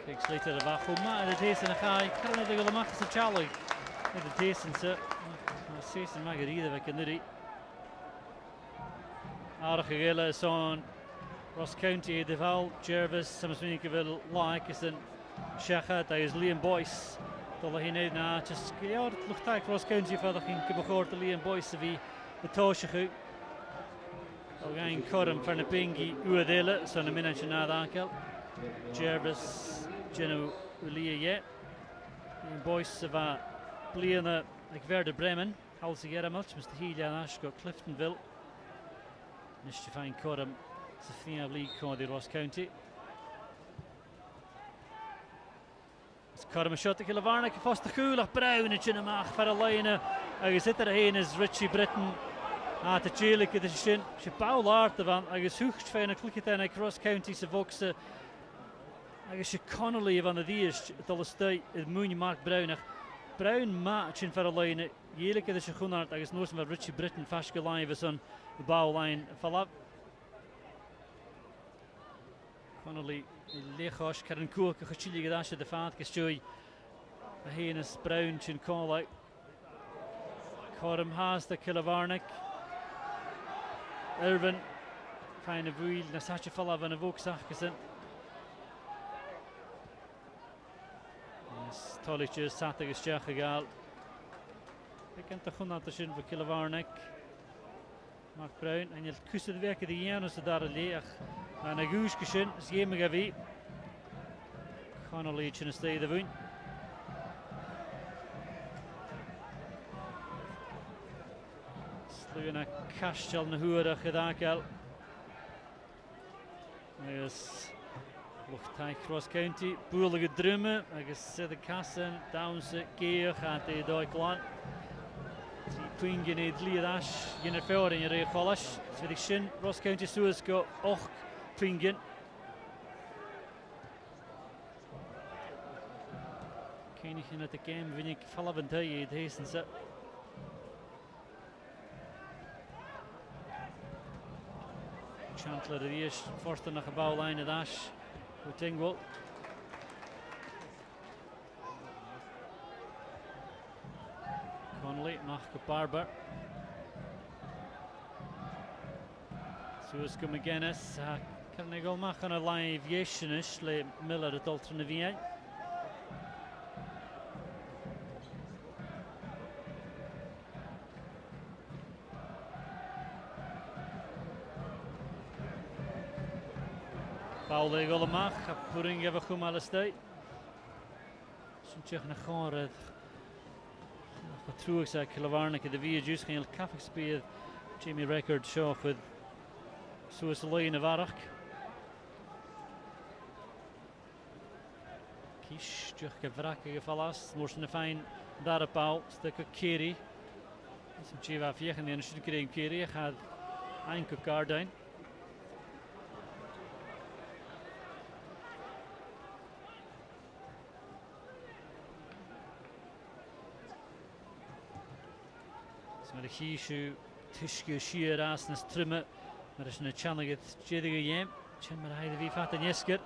Craig Slater de wachel. Maar de deze en ga ik kan het de macht is Charlie. De deze ze. Maar steeds een Margarida we kunnen die. Aardige hele zo'n Ross County, Deval, Jervis, Samson wil like is een Shachat, hij is Liam Boyce. Dat hij niet na, just ja, het lukt eigenlijk Ross County verder ging gebegoord de Liam Boyce wie de toosje goed. We gaan korren van de pingi uedelen, zo'n minnetje na de aankel. Jervis, Geno Ulia je. Liam Boyce va bliene, ik werd Brennan, hals ik er much, Mr. Healy en Ashcroft, Cliftonville. Nisje fijn korren. Safia League called the Ross County. It's Corm a shot to Kilvarnick, first the Coolach Brown in Chinamach for a line. I sit there is Richie Britton at the Jailik at the Shin. She bow art the van. I guess hooked for a click it then across county Savoxa. I guess she Connolly van the Dias at the state is Moon Mark Brown. Brown match in for a line. Jailik at the Shunart. I guess knows from Richie Britton, Pascali was on the bow line. Falab. Connolly, Lechosh, Karen Cook, Chili Gadash at the fat, Gastoy, a heinous Brown, Chin Connolly. Corum has the Kilvarnick. Irvin, fine a wheel, Nasacha Falav and a Voxachison. Yes, Tolliches, Satagas Jachagal. I can't the Hunnatashin for Kilvarnick. Mark Brown, and you'll kuss the werk of the Janus the Daraleach. And a goose cushion, is game agavi. Connolly in a stay the win. Slugna Cashel na Hura Chadakel. Yes, Luchtai Cross County, Boerlige Drumme, I guess the Kassen, Downs, Geer, gaat de Duikland. Clingan id liad ash ginner fewer in your cholas. So the shin Ross County Suez go och Clingan. Kenny in at the game when you fall up and tell you it hastens it. Chantler the ish first on the bow line at ash with Dingwall. Connolly, Barbour. Suez go Magennis. Can they go mach on a live yeshinish le Miller at Dalton of VA. Paul de Golemach, putting ever Humal estate. Some check na Conrad. True exact Kilovarnik at the VA juice can Catholic speed Jamie record show with Suez Line of Arak. Kish, Juch Gavraka Falas, Morsen the fine Darapau, stick a Killie. Some Chiva Fiech and the initial getting Killie had Anko Gardine. Met de Gieshu, Tishke, Sheer, Asnes, Trimme, maar is een channel het Jedige Jem, Chin maar hij de wie vat en Jesker.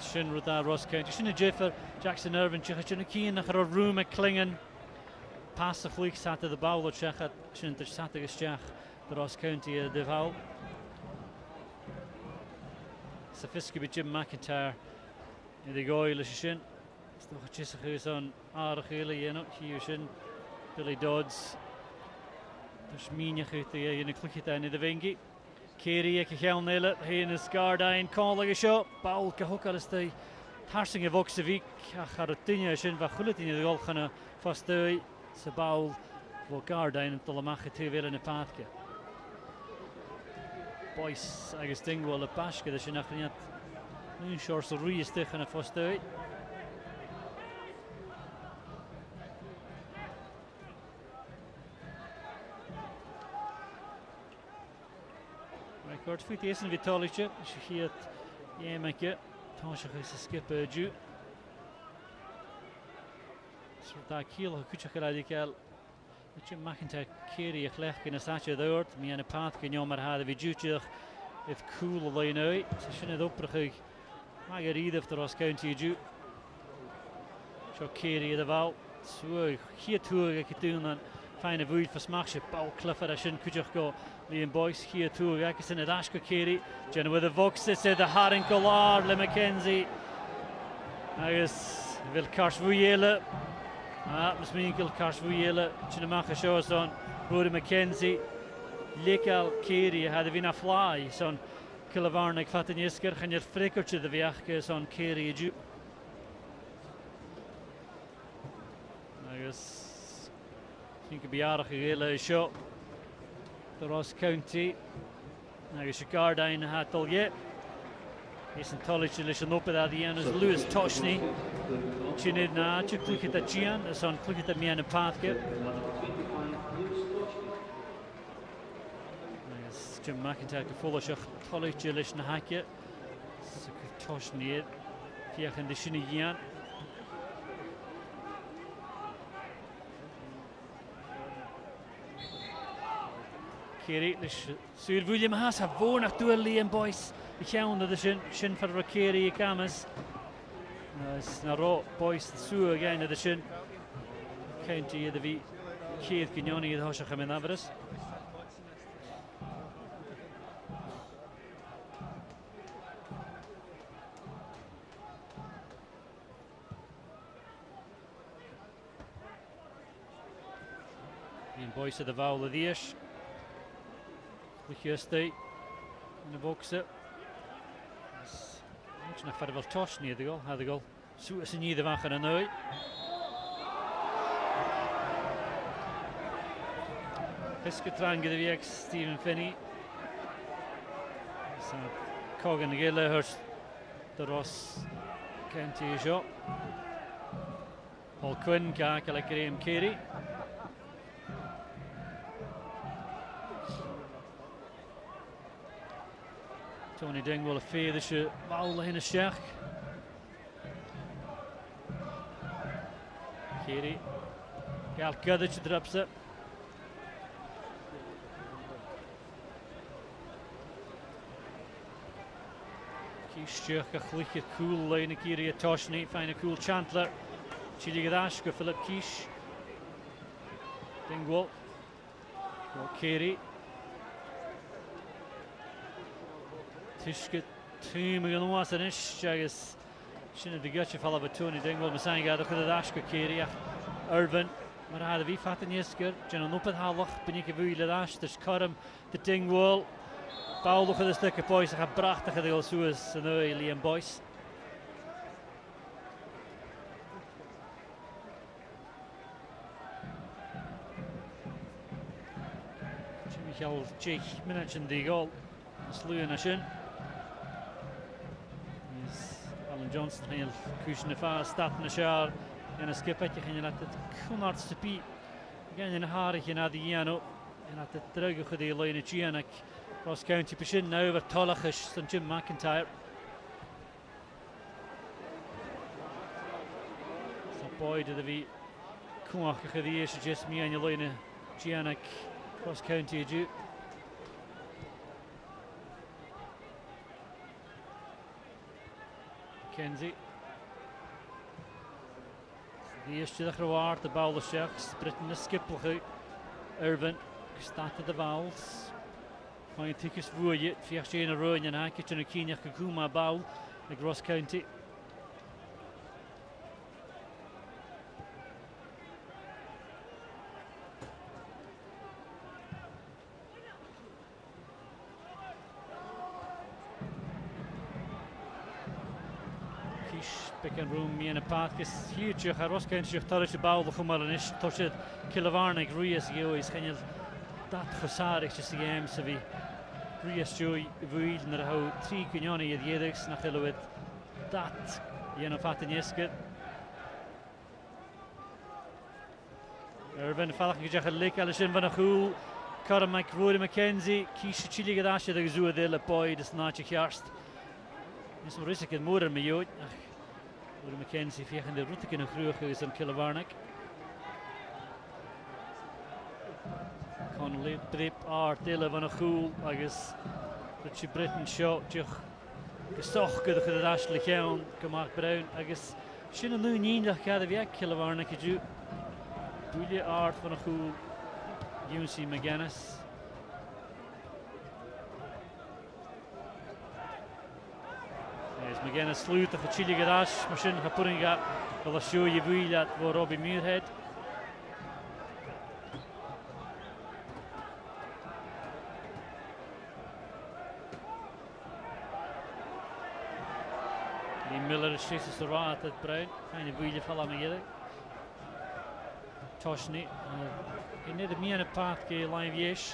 Shin Ruda Ross County, Shin Jiffer, Jackson Irvin, Shin Keen, a room at Clingan. Pass the fleek sat to the bowl of Chechat, Shin to Satagas Chach, the Ross County de Val. Sophisticated Jim McIntyre, in the goal of Shin. Still Chisahus on Arachili, you know, Shin, Billy Dodds. There's Mina Huthi in the Clickita in the Vingi. Kerry ik gaan nelen heen is Gardine Connolly shot Paul Kahukar is de Harsing of Oxavik gaat het tienje in van Gullet in de goal gaan vast de Paul voor Gardine en Tolamach te weer in de paadje. Boys I think wel de Pascali dus je nog niet nu shorts de Ruiz tegen een vast de Kort fit is een Vitalice, is hier Eremenko, Tansje is een skip Ju. Zo daar Killie, kutje radicaal. Dat je McIntyre Kerry gelijk in een stadje door, met een paard kan je maar hadden we Jutje, het cool line uit. Ze zijn het opgerig. Maar je riet of de Ross County Ju. Zo Kerry de val. Zo hier toe ik het doen dan. Fijne voet voor smaakje. Paul Clifford als je een kutje go. Liam Boyce hier toe. Kijk eens in het Ashcroft Kerry. Jenna with the Vox is de Haring Collar. Le McKenzie. Agus wil Kars Vujele. Misschien wil Kars Vujele. Jenna maken shows dan. Broeder McKenzie. Lekal Kerry hadden we naar fly. Zo'n Kilovarnik vatten jesker. Gaan je frikkertje de weg. Zo'n Kerry ju. Agus. I think it'd be aardig gehele shot. The Ross County. Agus je Gardine had al je. Is een tolletje lis een op dat die is Lewis Toshney. Chinid na, je klikt dat Gian, zo'n klikt dat meer een paadje. Agus Jim McIntyre gevoel als je tolletje lis een hakje. Toshney. Vier in de Chinid Gian. Kerry, Sir William Haas have won nach duel Liam Boyce. Ik ga onder de shin voor Kerry Kamas. Is naar Boyce Sue again de shin. County de wie Keith Gignoni het hoosje gaan avres. Liam Boyce de vowel de dies. Luciusti in the box it. Much nach fara fel tosh near the goal. Had the goal. Suas in either van gaan nou. Pisketrang gyda fi ex Stephen Finney. So Cogan y gila hwrs dros County isio. Paul Quinn cael ei Graham Carey. Tony Dingwall y ffedd eisiau fawl hyn y siach. Carey gael gyda'r drapsa. Kieshtjach a chlichit cool line a Carey a Toshni, find a cool Chantler. Chili Gadash, go Philip Kish. Dingwall. Go Carey. Tishket Toom again was an ish. Jagus Shinna the Gutcha follow by Tony Dingwall. Masanga the Gadash go Carey. Irvin. Maar had a wee fat in Jesker. Jan op het hallig. Ben ik even willen dash. Dus Karim de Dingwall. Paul nog een stukje boys. Hij gaat prachtig de Olsues en nu Liam Boyce. Michael Jake minuten die goal. Sluwen naar Shin. Alan Johnston heel kusen de vaar staat in de schaar en een skipetje ging laat het Connolly stepie. Gaan een haarige naar die Jano en laat het terug gedeel in het Gianak. Cross county position now over Tollachish and Jim McIntyre. So boy did we Kumach the just me and Yelena Gianak cross county ju. McKenzie. The issue the reward the ball the shacks Britain the skippel Irvin started the vowels. Mae'n tickets fwy, fiach sy'n y rwy'n yn hancet yn y cyniach y gwma bawl y Gross County. Kish, pick and room, mi yn y path, gys huge a Gross County yw'ch torres y bawl ddech yma yn ish, torres Killavarnig rhywys i oes, chynnyl dat gesarig just the game so vi Rias Joy Vuil naar hou 3 Connolly het jedigs nach helwet dat jeno fatten jesket Irvin falach gejach lik alshin van a cool Cara Mike Rory McKenzie kies Chili Gadash de zo de boy des nache kjarst is maar risik het moeder me jood Rory McKenzie vegen de route kunnen groeien is een Killavarnig Connolly, Drip, Art, Dilla van a cool, agus Richie Britain shot, Joch gestoch gyda gyda Ashley Keown, Mark Brown, agus Shin a nu níndach gada vi Killavarnig i ju Bwylio Art van a cool, UNC Magennis. Is Magennis sluit a Chili Gadash, maar Shin Hapuringa, wel a show je Bwylio voor Robbie Muirhead. Miller is steeds de raad het Bruin. Fijne boeien vallen me hier. Toshni. In de meer een paard ke line yesh.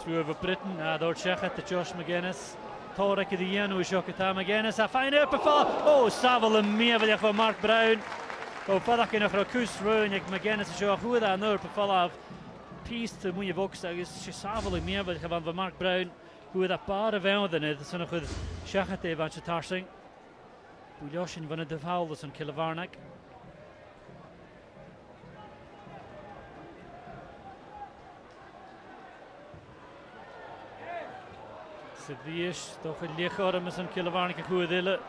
Through over Britain. Door Shechet to Josh Magennis. Torek the Yano shock at Magennis. A fine up before. Oh, Savile and Meavillia for Mark Brown. Oh, Padakin of Rakus Ruin, Magennis show who that no before of peace to Muya Vox. I guess Savile and Meavillia van Mark Brown, who had a bar of elden it, the son of Shachate van Chatarsing. Bulyoshin van de Valdus on Killavarnig. Vies toch het lichaam is een Killavarnig een goede dille.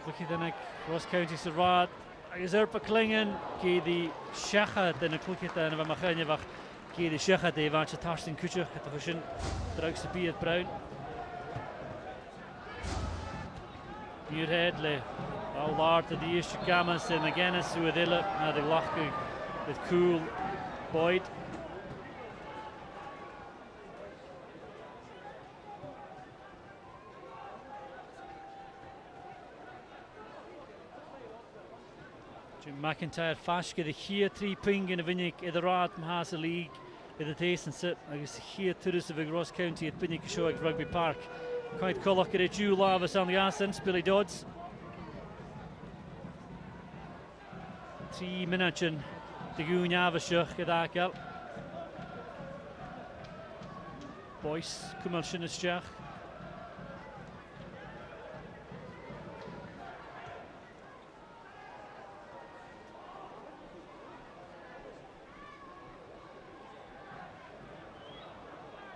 Look je dan ik Ross County se raad. Is er op Clingan die die Shachat en een klukje dan van Magennis wacht Géad secha dé bhaint a tarstin cúteach a tu sin draig sa bíad Brown. Muirhead le Báilart a díos se gamas in Magennis ú a dhile na de lachgu with cool Boyd. Jim McIntyre fasca de chia 3 ping in a vinnig I the rad has a league I the taste and sit agus chia tourist of Ross County at Binnick show at Rugby Park. Quite colloch at Jew Lavas on the Ascent, Billy Dodds. 3 minutes in the Goon Avashuk at Akel. Boyce, Kumal Shinnischach.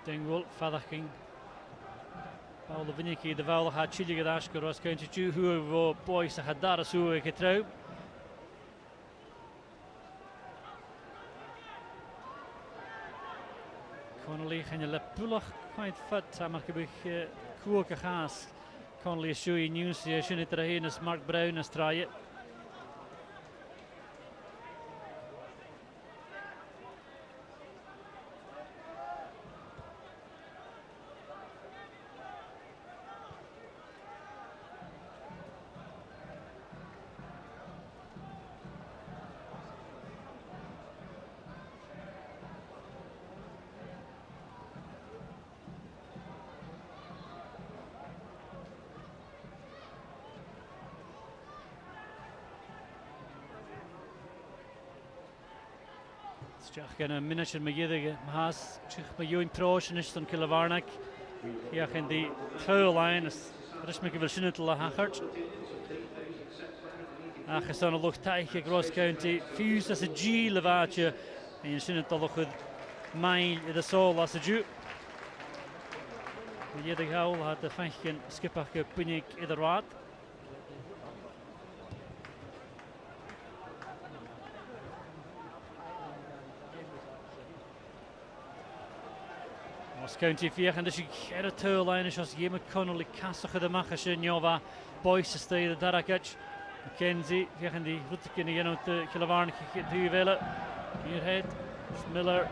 Dingwall, Fadaching. Paul the Vinnicky, the Val had Chillie at Ashcroft, Ross County, Jew, who Boyce had Darasu a Ketrou. Connolly, and you let Bullock quite fit. I'm a big Kuoka Haas. Connolly is showing news, you shouldn't as Mark Brown as try it. Stiach gan a minute in Magennis has chich ma yoin troshnish on Killavarnak. Iach in the third line is Rishmik vil shinnet la hachart. Ach is on a look taiche Ross County fused as a G levatje and shinnet look with mile in the soul as a Jew. Magennis haul had the fanchen skipach Binnick in the rad. County Fiach and she had a toe line as Yema Connolly Cassacha the Macashin Yova Boyce to stay the Darakach McKenzie Fiach and the Rutikin again out the Killavarn to Vela Muirhead Miller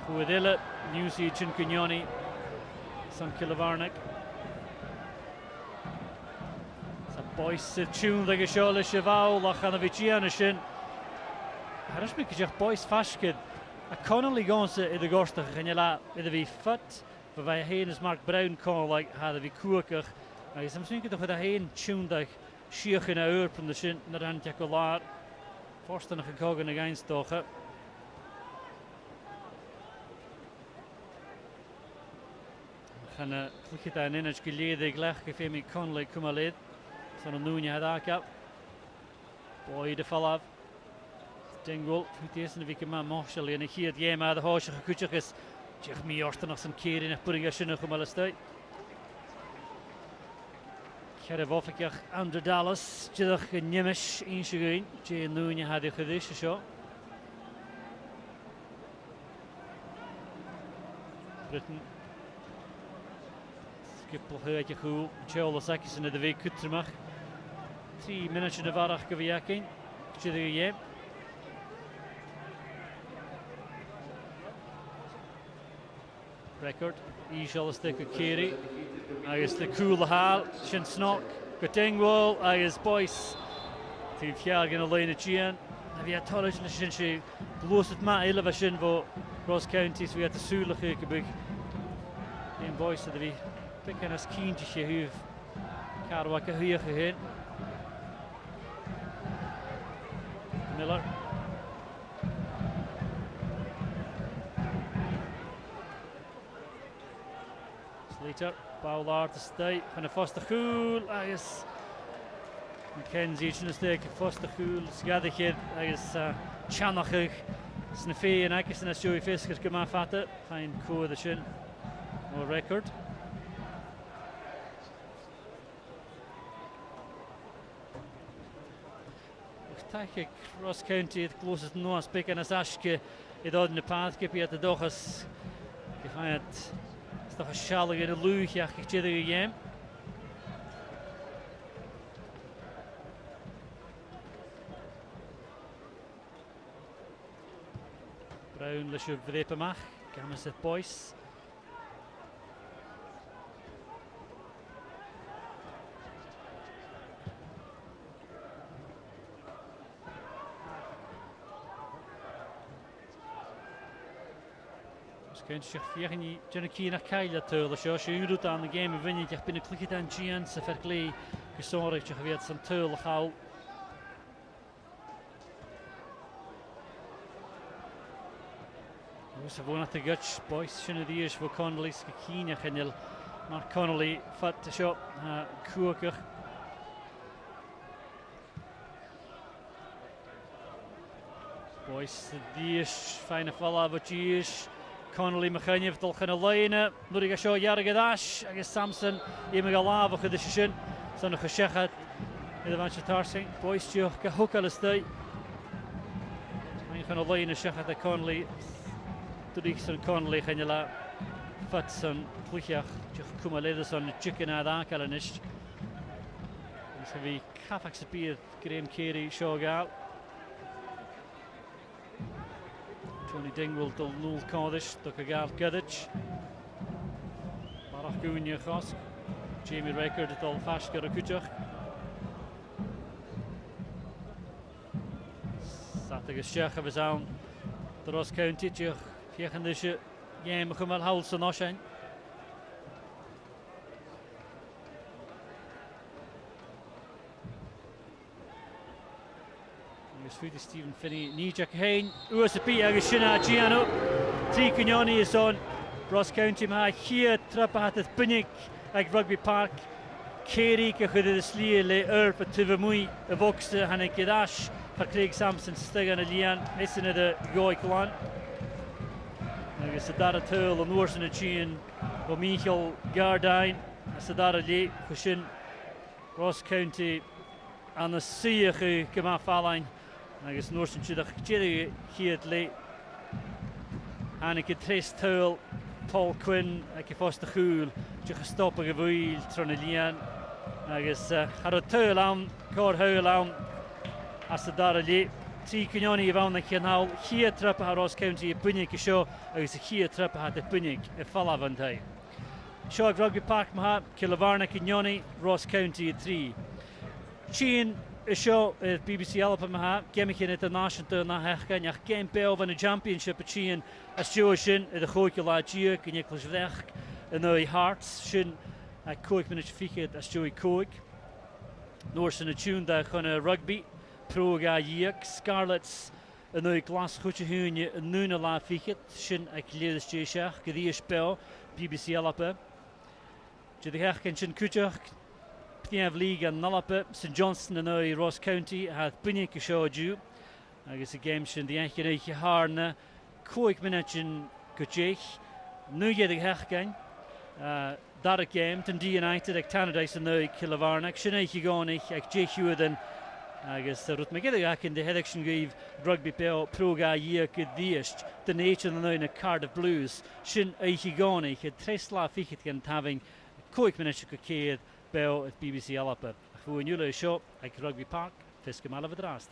Huadilla Newsy Chincugnoni San Killavarnik Boyce tune like a show Cheval Lachanavichianishin Harashmik Boyce Fashkid a Connolly goes in the Gorstach and you la with the fit, but by Hain is Mark Brown call like had a be Kuakach. I am thinking of the Hain tuned like Sheikh in a hour from the shin, not Anticolar. First on a Cogan against Docha. And look at that in it, Killie, the Glach, if Amy Connolly come a lid. So no noon you had that cap. Boy, the fall Dingwall, who is in the Vicky Man Marshall, and he had game out of the horse, a Kuchakis, Jech me Orton some care in a putting a shinach from Alestate. Kerevofakach under Dallas, Jidach Nimish in Shigin, Jay Noonia had a Hadish show. Britain skip Hurja Cool, Joel Sakis in the Vik Kutrimach. 3 minutes in the Varach Gaviakin, Jiddy. Record, shall stick with Killie. I guess the cool hal, Shin Snock, Dingwall, I guess Boyce. To Fiag in a line of Gian. Have you had Torres in the Shin? Blows at Matt Elevation for Ross County, so we had to sue the big. And Boyce to be picking us keen to see who've Carwaka here. Miller. Slater, Báilart to stay, and a Foster Cool, I guess. McKenzie, in the stake, Foster Cool, Sgadachid, I guess, Chanachig, Sniffy, and I guess, and a Joey Fiskers come off at it, find Ko the Shin, more record. Tachig Ross County the closest no speak and as Ashke it on the path keep at the dochas gefind is doch a shallow in a luch ach ik chide game Brown le should vrepemach gamas het boys Kunt zich vierni Jenny naar Killie tuurlijk zoals je doet aan de game win je binnen klikje dan Giants verklee gezorgd je weet zijn tuurlijk al Dus we naar de guts boys zijn die is voor Connolly's gekien en maar Connolly vat de shot koeker Boys die is fijne val wat je is Connolly McKenzie heeft al gaan lijnen. Moet ik zo jaren gedaan. Ik Samson. Iemand al af voor de seizoen. Zo nog gezegd. In de wandje tarsing. Boys je gehoek alles tijd. En gaan lijnen zeggen dat Connolly. Toen ik zo'n Connolly gaan je laat. Vat zo'n vliegtuig. Je komt alleen zo'n chicken uit aankallen is. Dus we gaan accepteren. Graham Carey show gaat. Tony Dingwall to Lul Cardish, Dukagal Gudich. Barach Gounia Khosk. Jamie Record at All Fashker Kutjach. Saturday Shech of his own. The Ross County, Jach, Fiachandisha, Yam Kumal Howlson Oshain. Stephen Finney, Nijak Hain, USP Agashina Giano, T. Connolly is on Ross County Ma here, Trappat at Pinnick, like Rugby Park, Kerry, Kahud the Slee, Le Earp at Tivamui, a Vox, Hanek Dash, for Craig Samson, Stegan and Lian, missing the Goiklan. I guess the Dara Tull, and Norse and a Chin, or Michael Gardine, Sadara Lee, Kushin, Ross County, and the Sea who come off Faline. I guess Norse and Chidach here late. Anneke Tres Tull, Paul Quinn, I can foster Hool, Jich stop a wheel, Tronilian. I guess had a Tull on, Cord Hull on, as the Darali. T. Connolly van the canal, here trap at Ross County, a Bunnik show, I guess here trap at the Bunnik, a Falavantay. Show Rugby Park Mahat, Killavarna Connolly, Ross County 3. Chien. A show at BBC Alba Maha, Gemmickin International na Herken, Jach Game Bell van de Championship at Chien, as Jooshin, the Hoikula Giuk, and Nicholas Vrech, and the Hearts, Shin, at Koik Minute Fiket, as Joey Koik. Norse in a tune that Honna Rugby, Proga Yik, Scarlets, and the Glass Huchahunia, and Nuna La Fiket, Shin, at Clears Jeshach, Gadish Bell, BBC Alba. Jedi Herken Shin Kuchach. Piav League and Nullapa, St Johnston and Ross County had Bunnik show due. I guess a game shin the Anchorage Harna, Koik Minachin Kuchich, New Year the Herken, that game, Dundee United, like Tannadice and the Killavarnak, Shinaki Gonik, like Jehu, then I guess the Rutmagidak in the Hedection gave Rugby Bell, Proga Year could diest, the nature of the Cardiff Blues, Shin Aichigonik, had Tresla Fiket having Koik Minachin Bell at BBC Alba. Voor een jullie show, like Rugby Park, Fiske Malavedrast.